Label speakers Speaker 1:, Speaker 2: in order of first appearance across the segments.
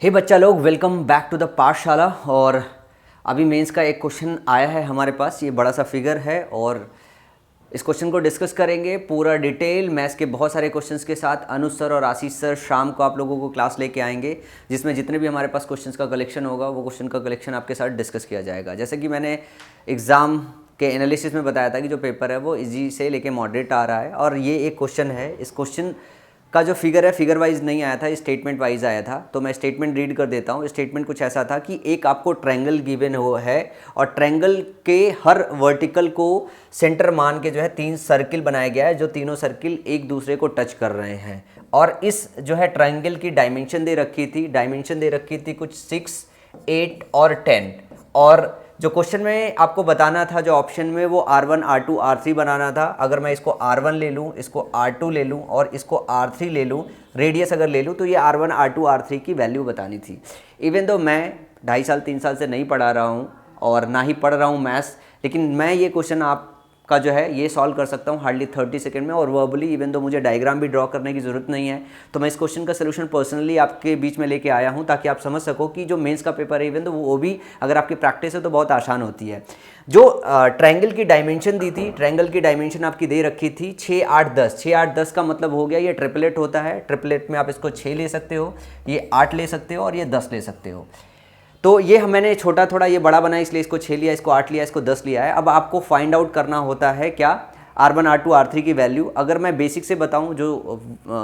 Speaker 1: हे बच्चा लोग, welcome back to the पाठशाला। और अभी मेंस का एक क्वेश्चन आया है हमारे पास। ये बड़ा सा फिगर है और इस क्वेश्चन को डिस्कस करेंगे पूरा डिटेल मैथ्स के बहुत सारे क्वेश्चंस के साथ। अनुज सर और आशीष सर शाम को आप लोगों को क्लास लेके आएंगे, जिसमें जितने भी हमारे पास क्वेश्चंस का कलेक्शन होगा वो क्वेश्चन का कलेक्शन आपके साथ डिस्कस किया जाएगा। जैसे कि मैंने एग्ज़ाम के एनालिसिस में बताया था कि जो पेपर है वो इजी से लेके मॉडरेट आ रहा है। और ये एक क्वेश्चन है, इस क्वेश्चन का जो फिगर है फिगर वाइज नहीं आया था, स्टेटमेंट वाइज आया था। तो मैं स्टेटमेंट रीड कर देता हूँ। स्टेटमेंट कुछ ऐसा था कि एक आपको ट्रायंगल गिवन हो है और ट्रायंगल के हर वर्टिकल को सेंटर मान के जो है 3 सर्किल बनाया गया है, जो तीनों सर्किल एक दूसरे को टच कर रहे हैं। और इस जो है ट्रायंगल की डायमेंशन दे रखी थी कुछ 6, 8 और 10। और जो क्वेश्चन में आपको बताना था, जो ऑप्शन में, वो R1, R2, R3 बनाना था। अगर मैं इसको R1 ले लूँ, इसको R2 ले लूँ और इसको R3 ले लूँ, रेडियस अगर ले लूँ, तो ये R1, R2, R3 की वैल्यू बतानी थी। इवन तो मैं 2.5 साल 3 साल से नहीं पढ़ा रहा हूँ और ना ही पढ़ रहा हूँ मैथ्स, लेकिन मैं ये क्वेश्चन आपका जो है ये सॉल्व कर सकता हूँ हार्डली 30 सेकंड में और वर्बली। इवन तो मुझे डायग्राम भी ड्रॉ करने की ज़रूरत नहीं है। तो मैं इस क्वेश्चन का सोल्यूशन पर्सनली आपके बीच में लेके आया हूँ ताकि आप समझ सको कि जो मेंस का पेपर है, इवन तो वो भी अगर आपकी प्रैक्टिस है तो बहुत आसान होती है। जो ट्रायंगल की डायमेंशन दी थी, ट्रायंगल की डायमेंशन आपकी दे रखी थी 6, 8, 10। 6, 8, 10 का मतलब हो गया ये ट्रिपलेट होता है। ट्रिपलेट में आप इसको 6 ले सकते हो, ये 8 ले सकते हो और ये 10 ले सकते हो। तो ये मैंने छोटा थोड़ा ये बड़ा बनाया, इसलिए इसको 6 लिया, इसको 8 लिया, इसको 10 लिया है। अब आपको फाइंड आउट करना होता है क्या, R1, R2, R3 की वैल्यू। अगर मैं बेसिक से बताऊं, जो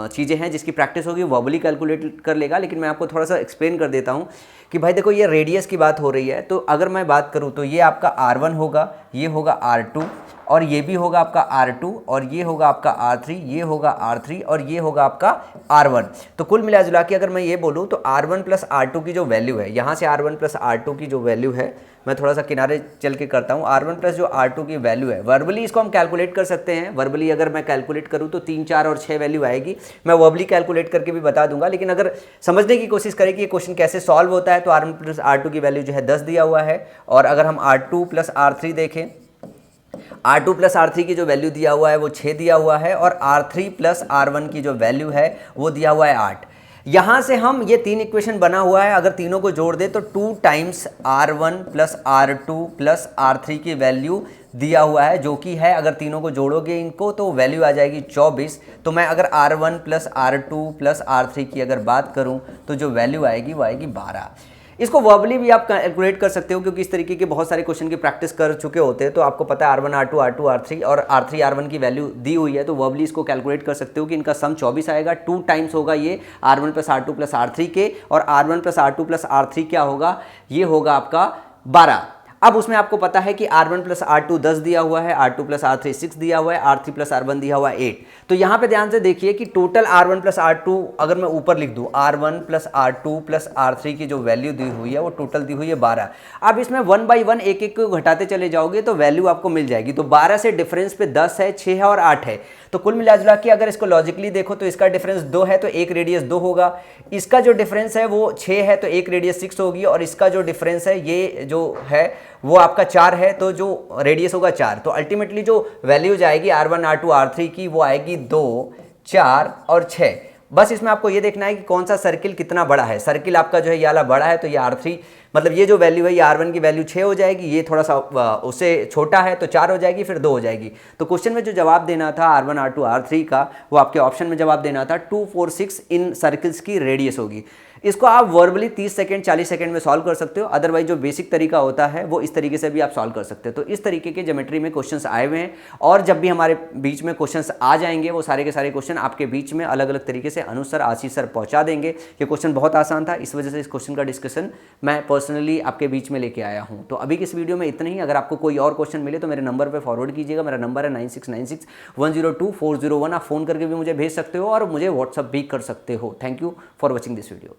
Speaker 1: चीज़ें हैं जिसकी प्रैक्टिस होगी वो वर्बली कैलकुलेट कर लेगा, लेकिन मैं आपको थोड़ा सा एक्सप्लेन कर देता हूं कि भाई देखो, ये रेडियस की बात हो रही है। तो अगर मैं बात करूं तो ये आपका R1 होगा, ये होगा R2 और ये भी होगा आपका R2 और ये होगा आपका R3, ये होगा R3 और ये होगा आपका R1। तो कुल मिला जुला के अगर मैं ये बोलूँ तो R1 प्लस R2 की जो वैल्यू है, यहाँ से R1 प्लस R2 की जो वैल्यू है, मैं थोड़ा सा किनारे चल के करता हूँ। R1 प्लस जो R2 की वैल्यू है, वर्बली इसको हम कैलकुलेट कर सकते हैं। वर्बली अगर मैं कैलकुलेट करूँ तो 3, 4 और 6 वैल्यू आएगी। मैं वर्बली कैलकुलेट करके भी बता दूंगा, लेकिन अगर समझने की कोशिश करें कि ये क्वेश्चन कैसे सॉल्व होता है, तो R1 प्लस R2 की वैल्यू जो है 10 दिया हुआ है। और अगर हम R2 प्लस R3 देखें, R2 प्लस R3 की जो वैल्यू दिया हुआ है वो 6 दिया हुआ है और R3 प्लस R1 की जो वैल्यू है वो दिया हुआ है 8। यहाँ से हम ये 3 इक्वेशन बना हुआ है, अगर तीनों को जोड़ दे तो 2 times R1 plus R2 plus R3 की वैल्यू दिया हुआ है, जो कि है, अगर तीनों को जोड़ोगे इनको तो वैल्यू आ जाएगी 24। तो मैं अगर R1 plus R2 plus R3 की अगर बात करूँ तो जो वैल्यू आएगी वो आएगी 12। इसको वर्बली भी आप कैलकुलेट कर सकते हो, क्योंकि इस तरीके के बहुत सारे क्वेश्चन की प्रैक्टिस कर चुके होते हैं। तो आपको पता है R1, R2, R2, R3 और R3, R1 की वैल्यू दी हुई है, तो वर्बली इसको कैलकुलेट कर सकते हो कि इनका सम 24 आएगा। 2 टाइम्स होगा ये R1 plus R2 plus R3 के, और R1 plus R2 plus R3 क्या होगा, ये होगा आपका 12। अब उसमें आपको पता है कि R1 प्लस R2 10 दिया हुआ है, R2 प्लस R3 6 दिया हुआ है, R3 प्लस R1 दिया हुआ है 8। तो यहाँ पे ध्यान से देखिए कि टोटल R1 प्लस R2 अगर मैं ऊपर लिख दूँ, R1 plus R2 plus R3 की जो वैल्यू दी हुई है वो टोटल दी हुई है 12। अब इसमें 1 बाई 1 एक एक को घटाते चले जाओगे तो वैल्यू आपको मिल जाएगी। तो 12 से डिफरेंस पे 10 है, 6 है और 8 है। तो कुल मिला के अगर इसको लॉजिकली देखो तो इसका डिफरेंस 2 है तो एक रेडियस 2 होगा, इसका जो डिफरेंस है वो 6 है तो एक रेडियस 6 होगी, और इसका जो डिफरेंस है ये जो है वो आपका 4 है तो जो रेडियस होगा 4। तो अल्टीमेटली जो वैल्यू जाएगी R1, R2, R3 की वो आएगी 2, 4 और 6। बस इसमें आपको ये देखना है कि कौन सा सर्किल कितना बड़ा है। सर्किल आपका जो है ये वाला बड़ा है तो ये R3, मतलब ये जो वैल्यू है ये R1 की वैल्यू 6 हो जाएगी, ये थोड़ा सा उससे छोटा है तो 4 हो जाएगी, फिर 2 हो जाएगी। तो क्वेश्चन में जो जवाब देना था R1, R2, R3 का, वो आपके ऑप्शन में जवाब देना था 2, 4, 6 इन सर्किल्स की रेडियस होगी। इसको आप वर्बली 30 सेकंड 40 सेकंड में सॉल्व कर सकते हो। अदरवाइज जो बेसिक तरीका होता है वो इस तरीके से भी आप सॉल्व कर सकते हो। तो इस तरीके के ज्योमेट्री में क्वेश्चंस आए हुए हैं, और जब भी हमारे बीच में क्वेश्चंस आ जाएंगे वो सारे के सारे क्वेश्चन आपके बीच में अलग अलग तरीके से अनुज सर, आशीष सर पहुंचा देंगे। ये क्वेश्चन बहुत आसान था, इस वजह से इस क्वेश्चन का डिस्कशन मैं पर्सनली आपके बीच में लेके आया हूँ। तो अभी की इस वीडियो में इतना ही। अगर आपको कोई और क्वेश्चन मिले तो मेरे नंबर पर फॉरवर्ड कीजिएगा। मेरा नंबर है 9696102401। आप फोन करके भी मुझे भेज सकते हो और मुझे व्हाट्सअप भी कर सकते हो। Thank you for watching this video.